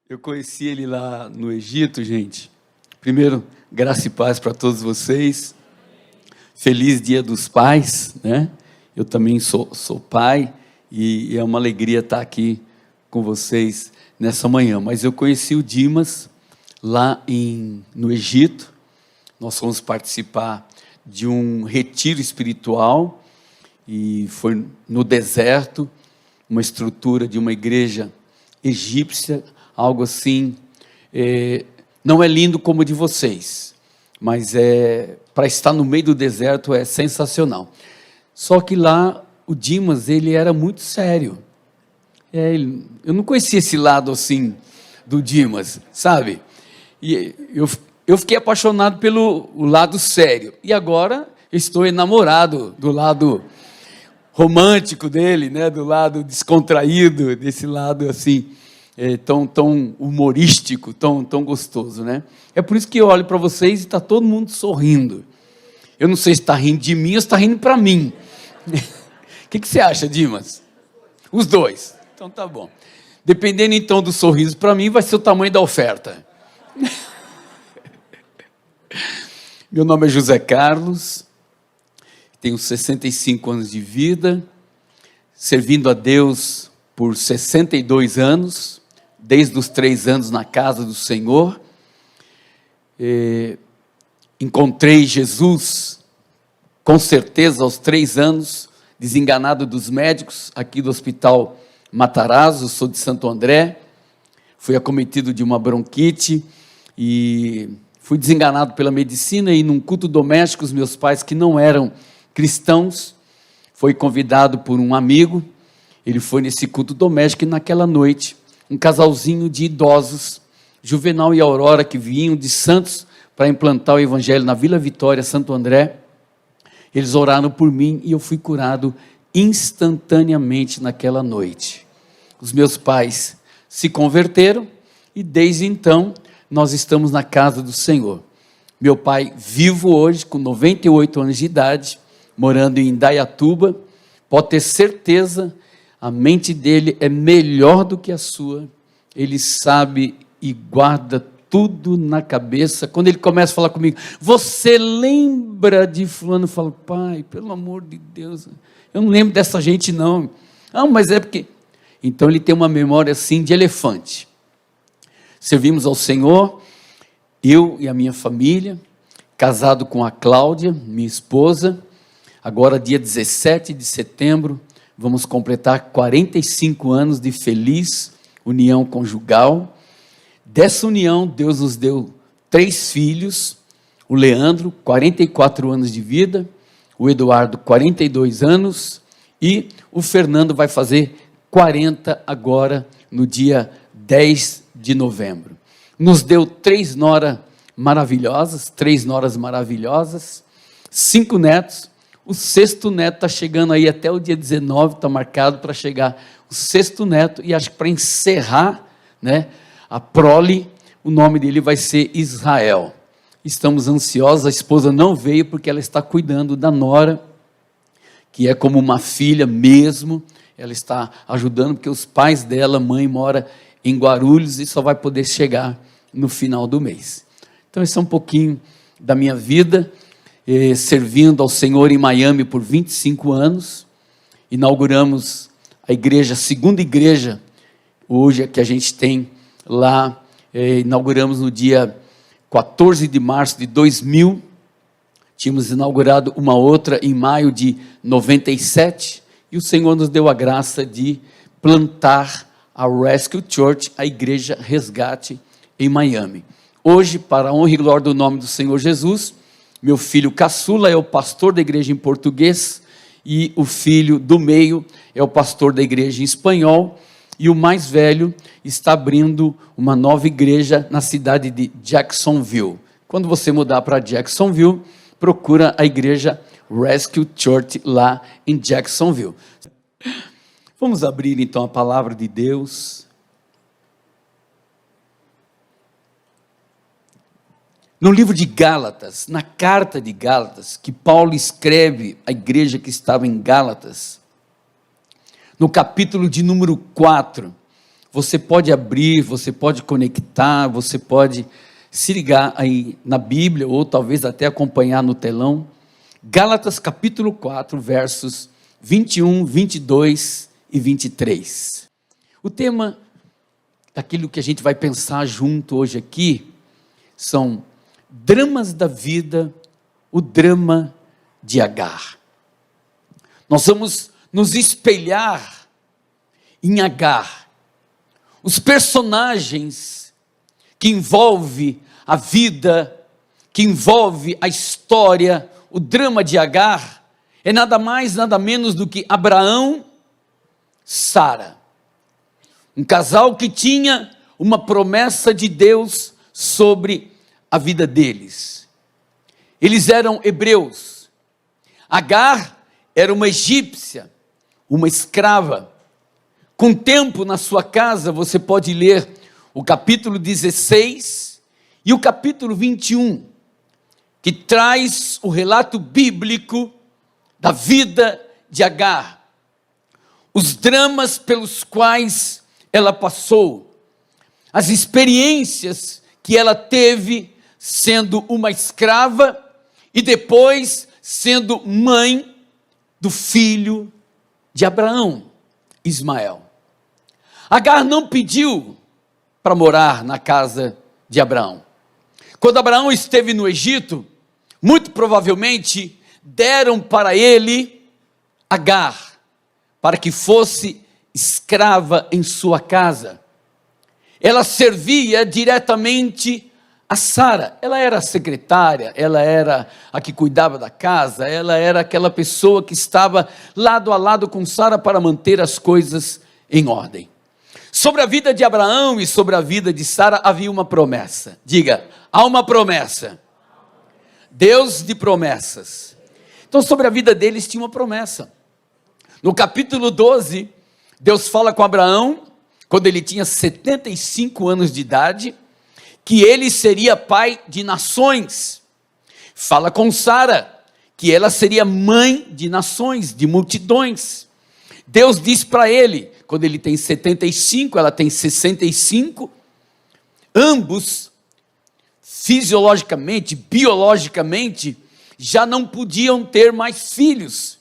Eu conheci ele lá no Egito, gente. Primeiro, graça e paz para todos vocês. Feliz Dia dos Pais, né? Eu também sou pai e é uma alegria estar aqui com vocês nessa manhã. Mas eu conheci o Dimas lá no Egito. Nós fomos participar de um retiro espiritual e foi no deserto, uma estrutura de uma igreja egípcia, algo assim, não é lindo como o de vocês, mas para estar no meio do deserto é sensacional. Só que lá o Dimas, ele era muito sério. Eu não conhecia esse lado assim do Dimas, sabe? E eu fiquei apaixonado pelo lado sério. E agora estou enamorado do lado romântico dele, né? Do lado descontraído, desse lado assim, tão humorístico, tão gostoso, né? É por isso que eu olho para vocês e está todo mundo sorrindo. Eu não sei se está rindo de mim ou se está rindo para mim. O que você acha, Dimas? Os dois. Então tá bom. Dependendo então do sorriso para mim, vai ser o tamanho da oferta. Meu nome é José Carlos, tenho 65 anos de vida, servindo a Deus por 62 anos, desde os 3 anos na casa do Senhor. Encontrei Jesus, com certeza, aos 3 anos, desenganado dos médicos, aqui do Hospital Matarazzo, sou de Santo André, fui acometido de uma bronquite e fui desenganado pela medicina e num culto doméstico, os meus pais, que não eram cristãos, foi convidado por um amigo, ele foi nesse culto doméstico e naquela noite, um casalzinho de idosos, Juvenal e Aurora, que vinham de Santos para implantar o evangelho na Vila Vitória, Santo André, eles oraram por mim e eu fui curado instantaneamente naquela noite. Os meus pais se converteram e desde então nós estamos na casa do Senhor. Meu pai vivo hoje, com 98 anos de idade, morando em Indaiatuba, pode ter certeza, a mente dele é melhor do que a sua, ele sabe e guarda tudo na cabeça. Quando ele começa a falar comigo, você lembra de fulano? Eu falo, pai, pelo amor de Deus, eu não lembro dessa gente não. Ah, mas é porque... Então ele tem uma memória assim de elefante. Servimos ao Senhor, eu e a minha família, casado com a Cláudia, minha esposa. Agora, dia 17 de setembro, vamos completar 45 anos de feliz união conjugal. Dessa união, Deus nos deu 3 filhos, o Leandro, 44 anos de vida, o Eduardo, 42 anos, e o Fernando vai fazer 40 agora, no dia 10 de novembro. Nos deu 3 noras maravilhosas, 5 netos, o 6º neto está chegando aí até o dia 19, está marcado para chegar o 6º neto, e acho que para encerrar, né, a prole, o nome dele vai ser Israel. Estamos ansiosos, a esposa não veio porque ela está cuidando da nora, que é como uma filha mesmo, ela está ajudando, porque os pais dela, mãe, mora em Guarulhos e só vai poder chegar no final do mês. Então esse é um pouquinho da minha vida, servindo ao Senhor em Miami por 25 anos, inauguramos a igreja, a 2ª igreja, hoje que a gente tem lá, inauguramos no dia 14 de março de 2000, tínhamos inaugurado uma outra em maio de 97, e o Senhor nos deu a graça de plantar a Rescue Church, a igreja Resgate em Miami. Hoje, para a honra e glória do nome do Senhor Jesus, meu filho caçula é o pastor da igreja em português, e o filho do meio é o pastor da igreja em espanhol, e o mais velho está abrindo uma nova igreja na cidade de Jacksonville. Quando você mudar para Jacksonville, procura a igreja Rescue Church lá em Jacksonville. Vamos abrir então a palavra de Deus. No livro de Gálatas, na carta de Gálatas, que Paulo escreve à igreja que estava em Gálatas, no capítulo de número 4, você pode abrir, você pode conectar, você pode se ligar aí na Bíblia, ou talvez até acompanhar no telão. Gálatas capítulo 4, versos 21, 22 e 23. O tema daquilo que a gente vai pensar junto hoje aqui são dramas da vida, o drama de Agar. Nós vamos nos espelhar em Agar, os personagens que envolve a vida, que envolve a história, o drama de Agar, é nada mais, nada menos do que Abraão, Sara. Um casal que tinha uma promessa de Deus sobre a vida deles. Eles eram hebreus. Agar era uma egípcia, uma escrava. Com tempo na sua casa, você pode ler o capítulo 16 e o capítulo 21, que traz o relato bíblico da vida de Agar, os dramas pelos quais ela passou, as experiências que ela teve sendo uma escrava e depois sendo mãe do filho de Abraão, Ismael. Agar não pediu para morar na casa de Abraão. Quando Abraão esteve no Egito, muito provavelmente deram para ele Agar, para que fosse escrava em sua casa. Ela servia diretamente a Sara. Ela era a secretária, ela era a que cuidava da casa, ela era aquela pessoa que estava lado a lado com Sara para manter as coisas em ordem. Sobre a vida de Abraão e sobre a vida de Sara havia uma promessa. Diga, há uma promessa. Deus de promessas. Então sobre a vida deles tinha uma promessa. No capítulo 12, Deus fala com Abraão, quando ele tinha 75 anos de idade, que ele seria pai de nações. Fala com Sara, que ela seria mãe de nações, de multidões. Deus diz para ele, quando ele tem 75, ela tem 65, ambos, fisiologicamente, biologicamente, já não podiam ter mais filhos,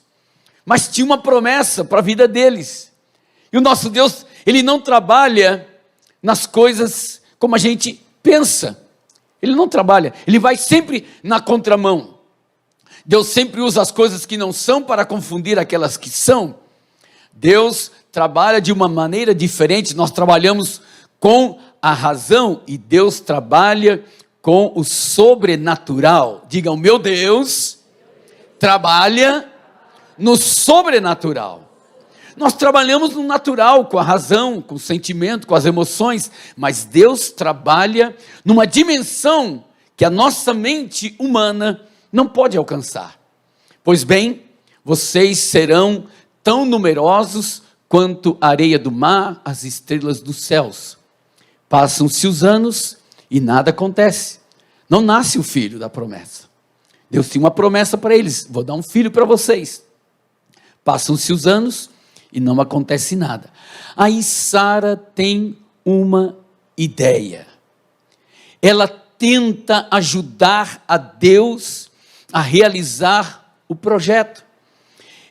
mas tinha uma promessa para a vida deles. E o nosso Deus, Ele não trabalha nas coisas como a gente pensa. Ele não trabalha, Ele vai sempre na contramão. Deus sempre usa as coisas que não são para confundir aquelas que são. Deus trabalha de uma maneira diferente. Nós trabalhamos com a razão e Deus trabalha com o sobrenatural. Diga, o meu Deus trabalha no sobrenatural. Nós trabalhamos no natural, com a razão, com o sentimento, com as emoções, mas Deus trabalha numa dimensão que a nossa mente humana não pode alcançar. Pois bem, vocês serão tão numerosos quanto a areia do mar, as estrelas dos céus. Passam-se os anos e nada acontece. Não nasce o filho da promessa. Deus tinha uma promessa para eles, vou dar um filho para vocês. Passam-se os anos e não acontece nada. Aí Sara tem uma ideia. Ela tenta ajudar a Deus a realizar o projeto.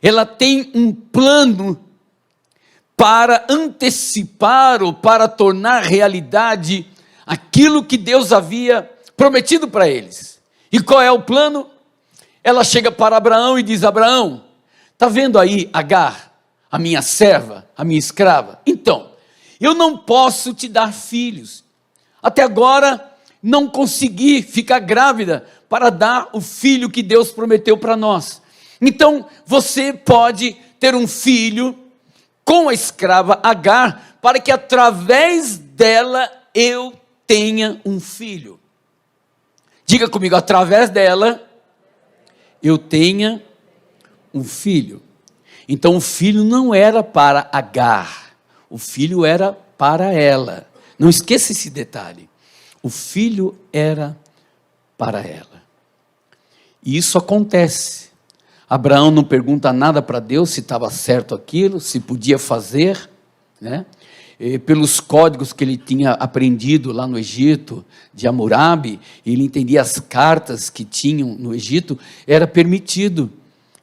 Ela tem um plano para antecipar ou para tornar realidade aquilo que Deus havia prometido para eles. E qual é o plano? Ela chega para Abraão e diz, Abraão, está vendo aí Agar, a minha serva, a minha escrava? Então, eu não posso te dar filhos. Até agora, não consegui ficar grávida para dar o filho que Deus prometeu para nós. Então, você pode ter um filho com a escrava Agar, para que através dela eu tenha um filho. Diga comigo, através dela eu tenha um filho. Então o filho não era para Agar, o filho era para ela. Não esqueça esse detalhe. O filho era para ela. E isso acontece. Abraão não pergunta nada para Deus se estava certo aquilo, se podia fazer, né? pelos códigos que ele tinha aprendido lá no Egito, de Hammurabi, ele entendia as cartas que tinham no Egito, era permitido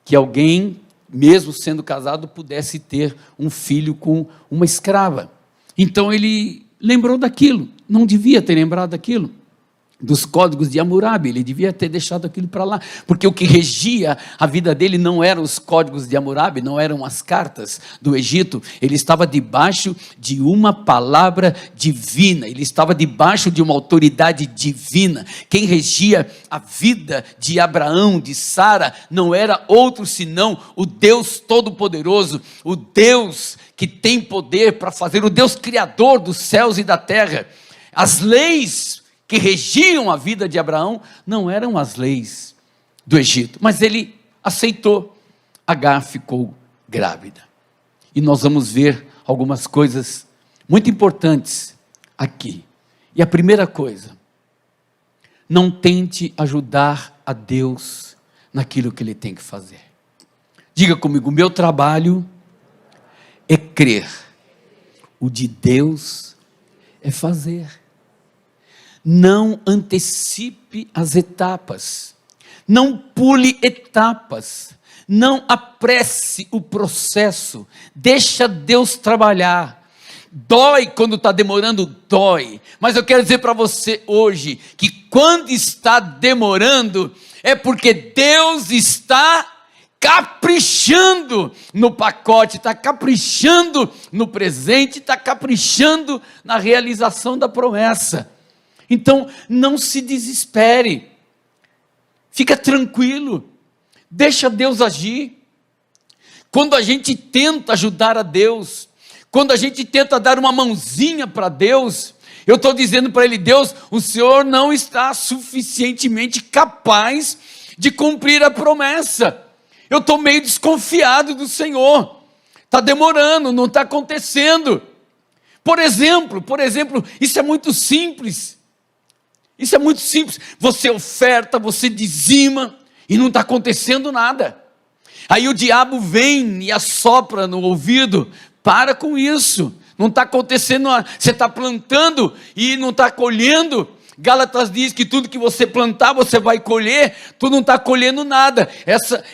que alguém, mesmo sendo casado, pudesse ter um filho com uma escrava. Então ele lembrou daquilo, não devia ter lembrado daquilo, dos códigos de Hammurabi, ele devia ter deixado aquilo para lá, porque o que regia a vida dele não eram os códigos de Hammurabi, não eram as cartas do Egito, ele estava debaixo de uma palavra divina, ele estava debaixo de uma autoridade divina. Quem regia a vida de Abraão, de Sara, não era outro senão o Deus Todo-Poderoso, o Deus que tem poder para fazer, o Deus Criador dos céus e da terra. As leis que regiam a vida de Abraão não eram as leis do Egito, mas ele aceitou. Agar ficou grávida. E nós vamos ver algumas coisas muito importantes aqui. E a primeira coisa, não tente ajudar a Deus naquilo que Ele tem que fazer. Diga comigo, meu trabalho é crer, o de Deus é fazer. Não antecipe as etapas, não pule etapas, não apresse o processo, deixa Deus trabalhar. Dói quando está demorando, dói, mas eu quero dizer para você hoje, que quando está demorando, é porque Deus está caprichando no pacote, está caprichando no presente, está caprichando na realização da promessa. Então, não se desespere, fica tranquilo, deixa Deus agir. Quando a gente tenta ajudar a Deus, quando a gente tenta dar uma mãozinha para Deus, eu estou dizendo para Ele, Deus, o Senhor não está suficientemente capaz de cumprir a promessa. Eu estou meio desconfiado do Senhor, está demorando, não está acontecendo. Por exemplo, isso é muito simples. Isso é muito simples, você oferta, você dizima e não está acontecendo nada. Aí o diabo vem e assopra no ouvido, para com isso, não está acontecendo nada. Você está plantando e não está colhendo. Gálatas diz que tudo que você plantar você vai colher, tu não está colhendo nada,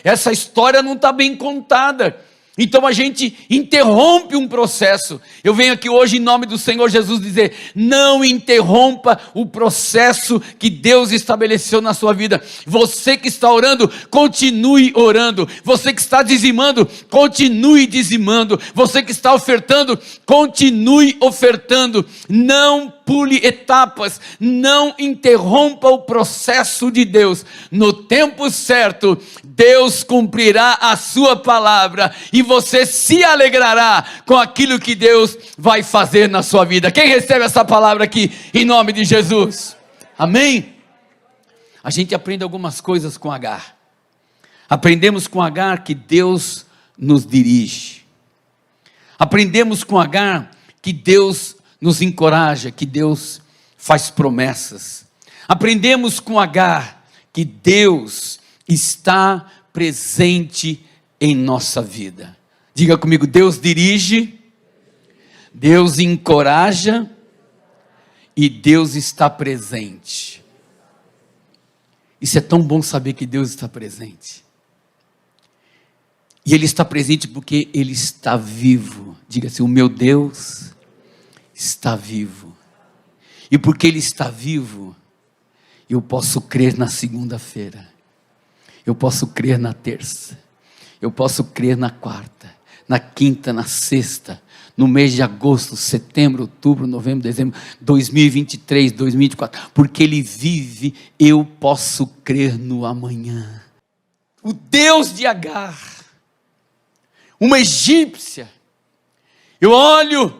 essa história não está bem contada. Então a gente interrompe um processo. Eu venho aqui hoje em nome do Senhor Jesus dizer, não interrompa o processo que Deus estabeleceu na sua vida. Você que está orando, continue orando. Você que está dizimando, continue dizimando. Você que está ofertando, continue ofertando. Não pule etapas, não interrompa o processo de Deus. No tempo certo, Deus cumprirá a sua palavra e você se alegrará com aquilo que Deus vai fazer na sua vida. Quem recebe essa palavra aqui em nome de Jesus? Amém? A gente aprende algumas coisas com Agar. Aprendemos com Agar que Deus nos dirige. Aprendemos com Agar que Deus nos encoraja, que Deus faz promessas. Aprendemos com Agar que Deus está presente em nossa vida. Diga comigo, Deus dirige, Deus encoraja e Deus está presente. Isso é tão bom saber que Deus está presente. E Ele está presente porque Ele está vivo. Diga assim, o meu Deus está vivo. E porque Ele está vivo, eu posso crer na segunda-feira. Eu posso crer na terça. Eu posso crer na quarta, na quinta, na sexta, no mês de agosto, setembro, outubro, novembro, dezembro, 2023, 2024, porque Ele vive, eu posso crer no amanhã. O Deus de Agar, uma egípcia, eu olho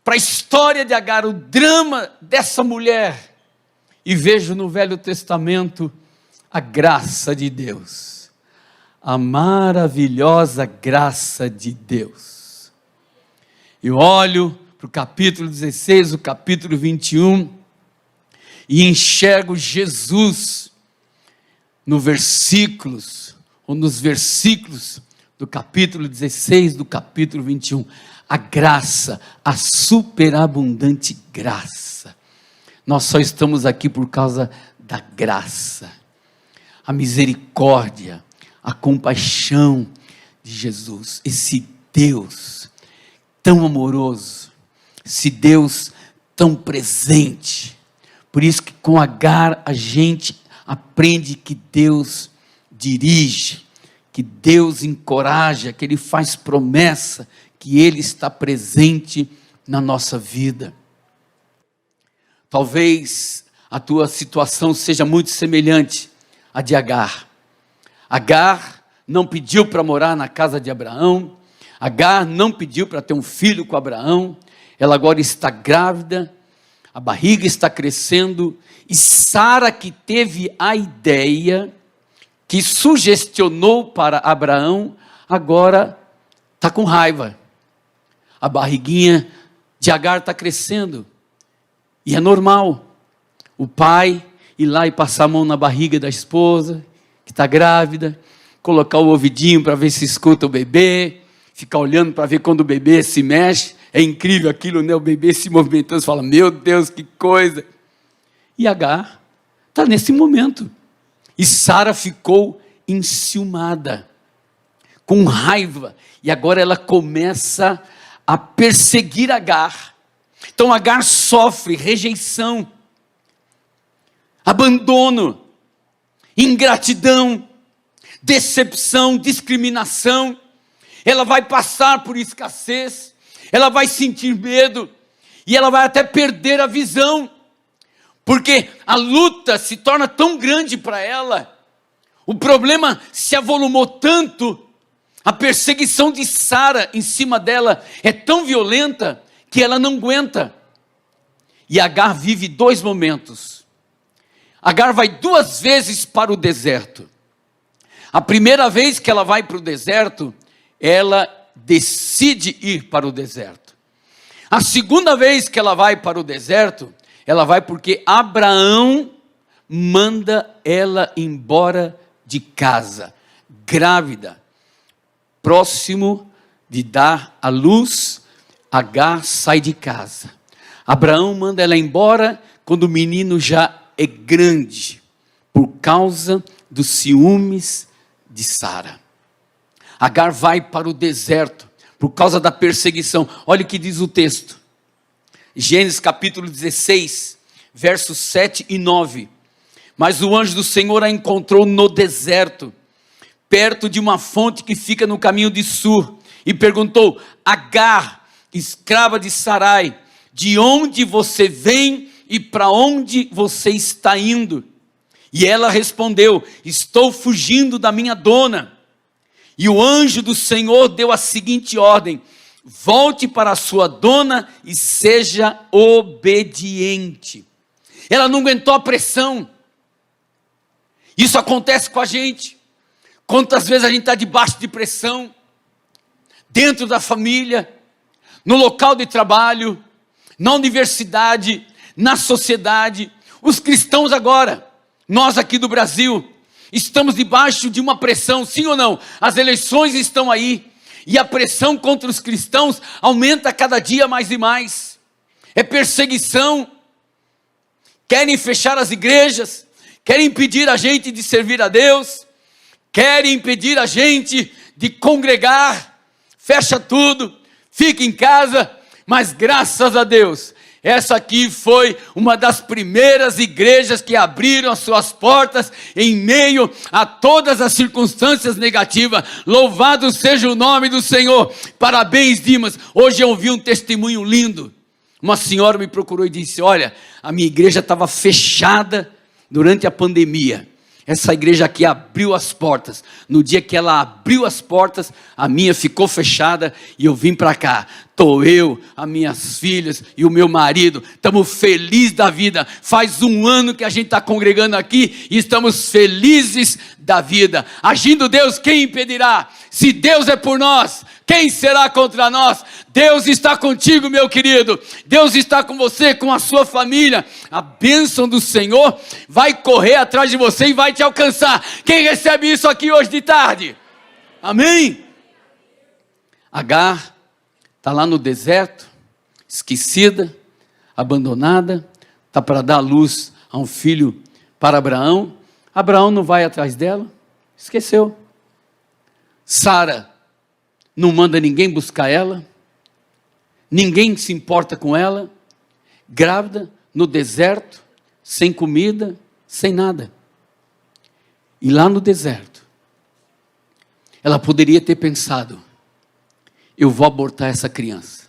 para a história de Agar, o drama dessa mulher, e vejo no Velho Testamento a graça de Deus. A maravilhosa graça de Deus. Eu olho para o capítulo 16, o capítulo 21, e enxergo Jesus nos versículos do capítulo 16, do capítulo 21. a graça, a superabundante graça. Nós só estamos aqui por causa da graça, a misericórdia, a compaixão de Jesus, esse Deus tão amoroso, esse Deus tão presente. Por isso que com Agar a gente aprende que Deus dirige, que Deus encoraja, que Ele faz promessa, que Ele está presente na nossa vida. Talvez a tua situação seja muito semelhante à de Agar. Agar não pediu para morar na casa de Abraão, Agar não pediu para ter um filho com Abraão, ela agora está grávida, a barriga está crescendo, e Sara, que teve a ideia, que sugestionou para Abraão, agora está com raiva. A barriguinha de Agar está crescendo, e é normal o pai ir lá e passar a mão na barriga da esposa, que está grávida, colocar o ouvidinho para ver se escuta o bebê, ficar olhando para ver quando o bebê se mexe. É incrível aquilo, né? O bebê se movimentando, você fala, meu Deus, que coisa. E Agar está nesse momento. E Sara ficou enciumada, com raiva, e agora ela começa a perseguir Agar. Então Agar sofre rejeição, abandono, ingratidão, decepção, discriminação. Ela vai passar por escassez, ela vai sentir medo, e ela vai até perder a visão, porque a luta se torna tão grande para ela, o problema se avolumou tanto, a perseguição de Sara em cima dela é tão violenta, que ela não aguenta. E Agar vive 2 momentos. Agar vai 2 vezes para o deserto. A primeira vez que ela vai para o deserto, ela decide ir para o deserto. A segunda vez que ela vai para o deserto, ela vai porque Abraão manda ela embora de casa, grávida, próximo de dar à luz. Agar sai de casa. Abraão manda ela embora quando o menino já é grande, por causa dos ciúmes de Sara. Agar vai para o deserto, por causa da perseguição. Olha o que diz o texto. Gênesis capítulo 16, versos 7 e 9. Mas o anjo do Senhor a encontrou no deserto, perto de uma fonte que fica no caminho de Sur, e perguntou, Agar, escrava de Sarai, de onde você vem e para onde você está indo? E ela respondeu, estou fugindo da minha dona. E o anjo do Senhor deu a seguinte ordem, volte para a sua dona e seja obediente. Ela não aguentou a pressão. Isso acontece com a gente. Quantas vezes a gente está debaixo de pressão, dentro da família, no local de trabalho, na universidade, na sociedade. Os cristãos agora, nós aqui do Brasil, estamos debaixo de uma pressão, sim ou não? As eleições estão aí, e a pressão contra os cristãos aumenta cada dia mais e mais. É perseguição, querem fechar as igrejas, querem impedir a gente de servir a Deus, querem impedir a gente de congregar, fecha tudo, fica em casa, mas graças a Deus, essa aqui foi uma das primeiras igrejas que abriram as suas portas em meio a todas as circunstâncias negativas. Louvado seja o nome do Senhor. Parabéns, Dimas. Hoje eu ouvi um testemunho lindo. Uma senhora me procurou e disse, olha, a minha igreja estava fechada durante a pandemia. Essa igreja aqui abriu as portas. No dia que ela abriu as portas, a minha ficou fechada e eu vim para cá. Estou eu, as minhas filhas e o meu marido. Estamos felizes da vida. Faz 1 ano que a gente está congregando aqui e estamos felizes da vida. Agindo Deus, quem impedirá? Se Deus é por nós, quem será contra nós? Deus está contigo, meu querido. Deus está com você, com a sua família. A bênção do Senhor vai correr atrás de você e vai te alcançar. Quem recebe isso aqui hoje de tarde? Amém? Agar está lá no deserto, esquecida, abandonada, está para dar luz a um filho para Abraão. Abraão não vai atrás dela, esqueceu. Sara não manda ninguém buscar ela, ninguém se importa com ela, grávida, no deserto, sem comida, sem nada. E lá no deserto, ela poderia ter pensado, eu vou abortar essa criança.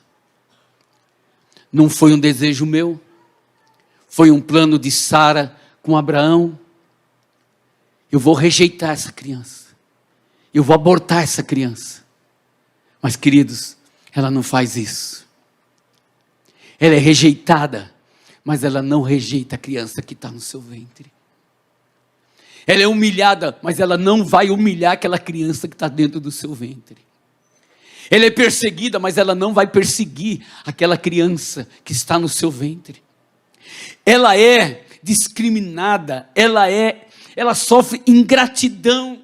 Não foi um desejo meu, foi um plano de Sara com Abraão. Eu vou rejeitar essa criança, eu vou abortar essa criança. Mas queridos, ela não faz isso. Ela é rejeitada, mas ela não rejeita a criança que está no seu ventre. Ela é humilhada, mas ela não vai humilhar aquela criança que está dentro do seu ventre. Ela é perseguida, mas ela não vai perseguir aquela criança que está no seu ventre. Ela é discriminada, ela sofre ingratidão,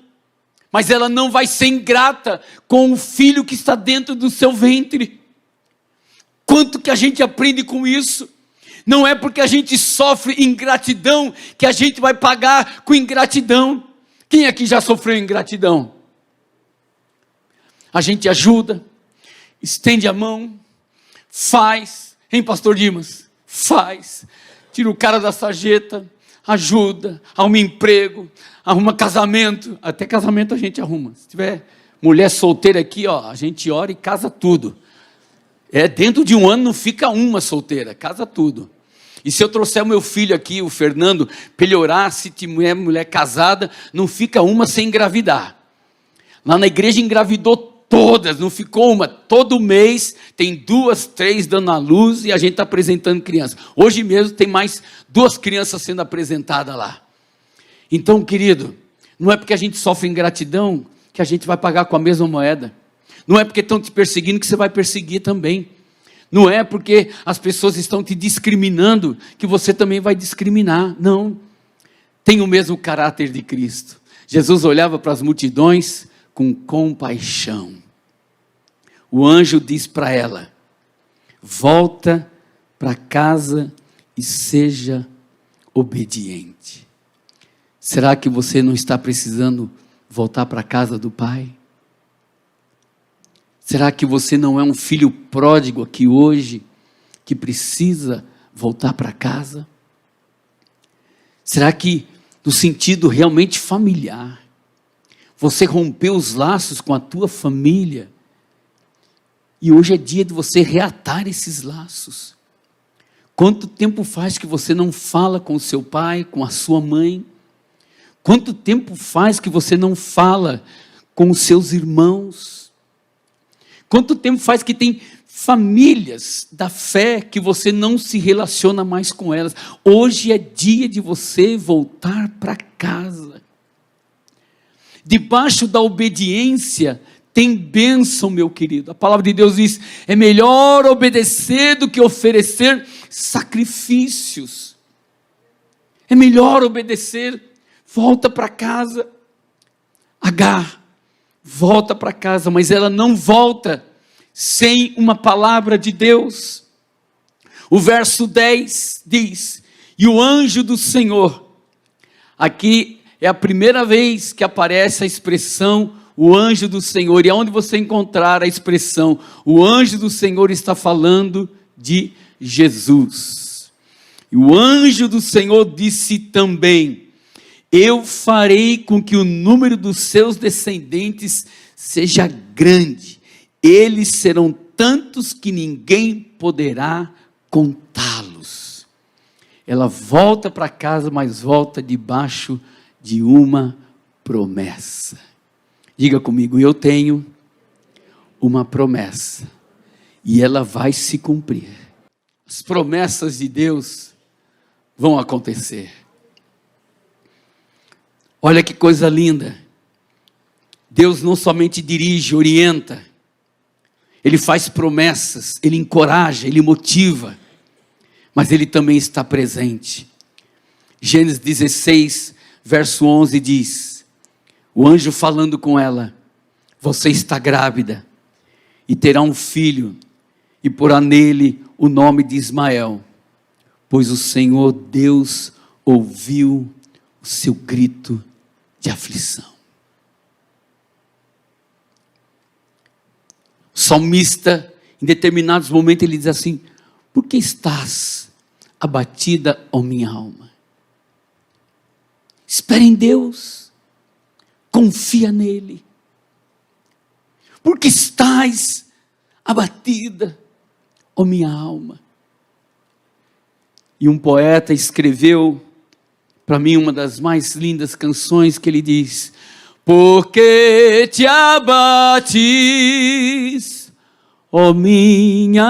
mas ela não vai ser ingrata com o filho que está dentro do seu ventre. Quanto que a gente aprende com isso? Não é porque a gente sofre ingratidão que a gente vai pagar com ingratidão. Quem aqui já sofreu ingratidão? A gente ajuda, estende a mão, faz, hein, pastor Dimas? Faz, tira o cara da sarjeta, ajuda, arruma emprego, arruma casamento, até casamento a gente arruma. Se tiver mulher solteira aqui, ó, a gente ora e casa tudo. Dentro de um ano não fica uma solteira, casa tudo. E se eu trouxer o meu filho aqui, o Fernando, para ele orar, se tiver mulher casada, não fica uma sem engravidar. Lá na igreja engravidou todas, não ficou uma. Todo mês tem 2, 3 dando à luz e a gente está apresentando criança. Hoje mesmo tem mais 2 crianças sendo apresentadas lá. Então, querido, não é porque a gente sofre ingratidão que a gente vai pagar com a mesma moeda. Não é porque estão te perseguindo que você vai perseguir também. Não é porque as pessoas estão te discriminando que você também vai discriminar. Não. Tem o mesmo caráter de Cristo. Jesus olhava para as multidões com compaixão. O anjo diz para ela: volta para casa e seja obediente. Será que você não está precisando voltar para a casa do Pai? Será que você não é um filho pródigo aqui hoje, que precisa voltar para casa? Será que, no sentido realmente familiar, você rompeu os laços com a tua família, e hoje é dia de você reatar esses laços? Quanto tempo faz que você não fala com o seu pai, com a sua mãe? Quanto tempo faz que você não fala com os seus irmãos? Quanto tempo faz que tem famílias da fé que você não se relaciona mais com elas? Hoje é dia de você voltar para casa. Debaixo da obediência tem bênção, meu querido. A palavra de Deus diz: é melhor obedecer do que oferecer sacrifícios. É melhor obedecer. Volta para casa. Agar volta para casa, mas ela não volta sem uma palavra de Deus. O verso 10 diz: e o anjo do Senhor. Aqui é a primeira vez que aparece a expressão o anjo do Senhor, e aonde você encontrar a expressão o anjo do Senhor, está falando de Jesus. E o anjo do Senhor disse também: eu farei com que o número dos seus descendentes seja grande. Eles serão tantos que ninguém poderá contá-los. Ela volta para casa, mas volta debaixo de uma promessa. Diga comigo: eu tenho uma promessa e ela vai se cumprir. As promessas de Deus vão acontecer. Olha que coisa linda. Deus não somente dirige, orienta, Ele faz promessas, Ele encoraja, Ele motiva, mas Ele também está presente. Gênesis 16, verso 11 diz, o anjo falando com ela: você está grávida e terá um filho e porá nele o nome de Ismael, pois o Senhor Deus ouviu o seu grito de aflição. O salmista, em determinados momentos, ele diz assim: por que estás abatida, ó minha alma? Espera em Deus, confia nele. Por que estás abatida, ó minha alma? E um poeta escreveu para mim uma das mais lindas canções, que ele diz: por que te abates, ó minha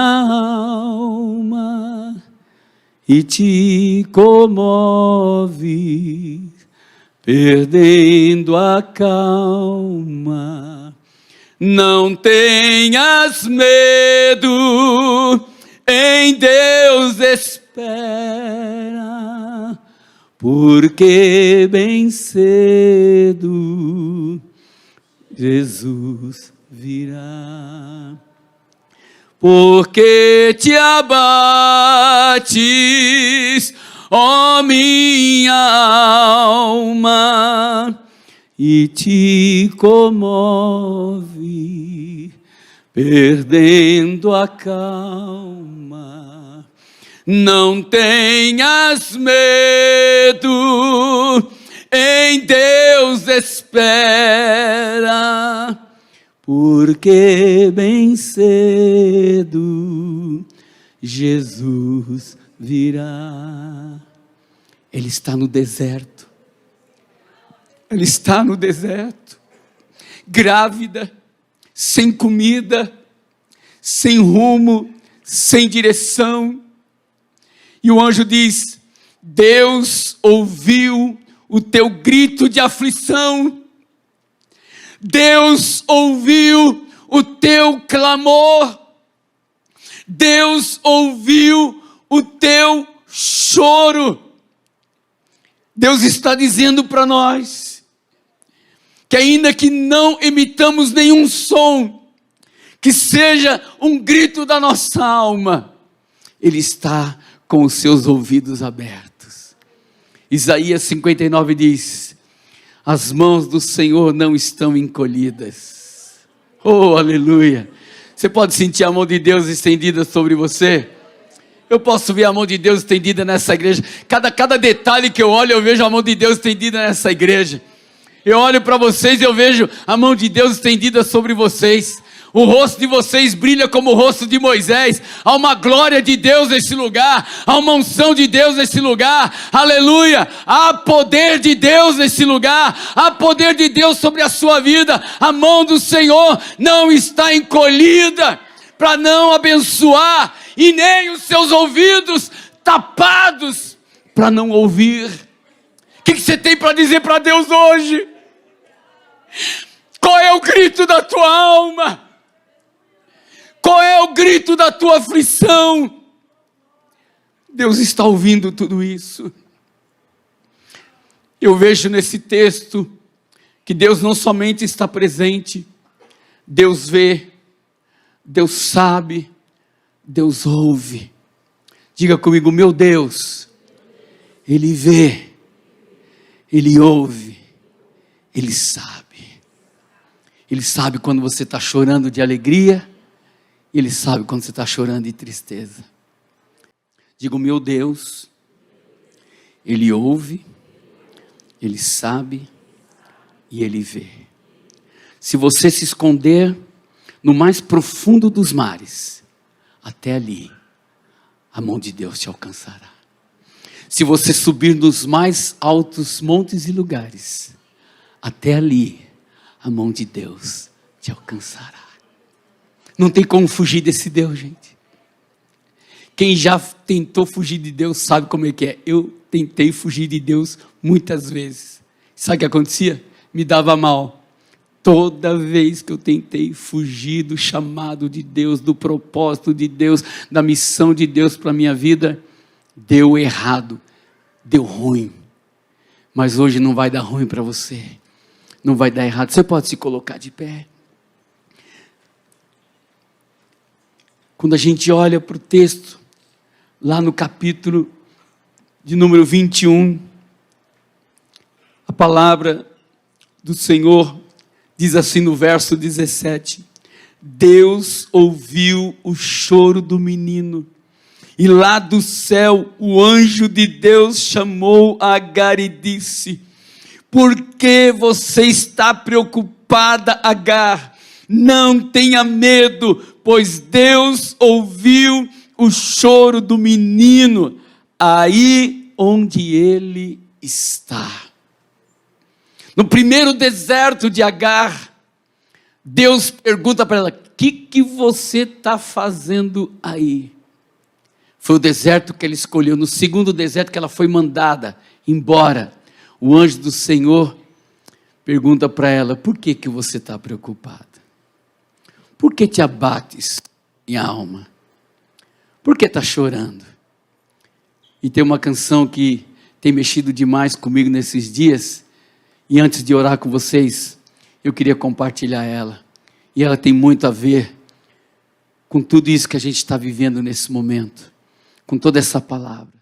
alma, e te comoves, perdendo a calma? Não tenhas medo, em Deus espera, porque bem cedo Jesus virá. Porque te abates, ó minha alma, e te comove, perdendo a calma. Não tenhas medo, em Deus espera, porque bem cedo Jesus virá. Ele está no deserto. Ele está no deserto, grávida, sem comida, sem rumo, sem direção. E o anjo diz: Deus ouviu o teu grito de aflição. Deus ouviu o teu clamor. Deus ouviu o teu choro. Deus está dizendo para nós que ainda que não emitamos nenhum som, que seja um grito da nossa alma, Ele está com os seus ouvidos abertos. Isaías 59 diz: as mãos do Senhor não estão encolhidas. Oh, aleluia! Você pode sentir a mão de Deus estendida sobre você? Eu posso ver a mão de Deus estendida nessa igreja. Cada detalhe que eu olho, eu vejo a mão de Deus estendida nessa igreja. Eu olho para vocês e eu vejo a mão de Deus estendida sobre vocês. O rosto de vocês brilha como o rosto de Moisés. Há uma glória de Deus nesse lugar. Há uma unção de Deus nesse lugar. Aleluia. Há poder de Deus nesse lugar. Há poder de Deus sobre a sua vida. A mão do Senhor não está encolhida para não abençoar, e nem os seus ouvidos tapados para não ouvir. O que você tem para dizer para Deus hoje? Qual é o grito da tua alma? Qual é o grito da tua aflição? Deus está ouvindo tudo isso. Eu vejo nesse texto que Deus não somente está presente, Deus vê, Deus sabe, Deus ouve. Diga comigo: meu Deus, Ele vê, Ele ouve, Ele sabe. Ele sabe quando você está chorando de alegria, Ele sabe quando você está chorando de tristeza. Digo: meu Deus, Ele ouve, Ele sabe e Ele vê. Se você se esconder no mais profundo dos mares, até ali a mão de Deus te alcançará. Se você subir nos mais altos montes e lugares, até ali a mão de Deus te alcançará. Não tem como fugir desse Deus, gente. Quem já tentou fugir de Deus sabe como é que é. Eu tentei fugir de Deus muitas vezes. Sabe o que acontecia? Me dava mal. Toda vez que eu tentei fugir do chamado de Deus, do propósito de Deus, da missão de Deus para a minha vida, deu errado, deu ruim. Mas hoje não vai dar ruim para você. Não vai dar errado. Você pode se colocar de pé. Quando a gente olha para o texto, lá no capítulo de número 21, a palavra do Senhor diz assim no verso 17: Deus ouviu o choro do menino, e lá do céu o anjo de Deus chamou Agar e disse: por que você está preocupada, Agar? Não tenha medo, pois Deus ouviu o choro do menino aí onde ele está. No primeiro deserto de Agar, Deus pergunta para ela: o que você está fazendo aí? Foi o deserto que ela escolheu. No segundo deserto que ela foi mandada embora, o anjo do Senhor pergunta para ela: por que você está preocupada? Por que te abates, minha alma? Por que está chorando? E tem uma canção que tem mexido demais comigo nesses dias, e antes de orar com vocês, eu queria compartilhar ela. E ela tem muito a ver com tudo isso que a gente está vivendo nesse momento, com toda essa palavra.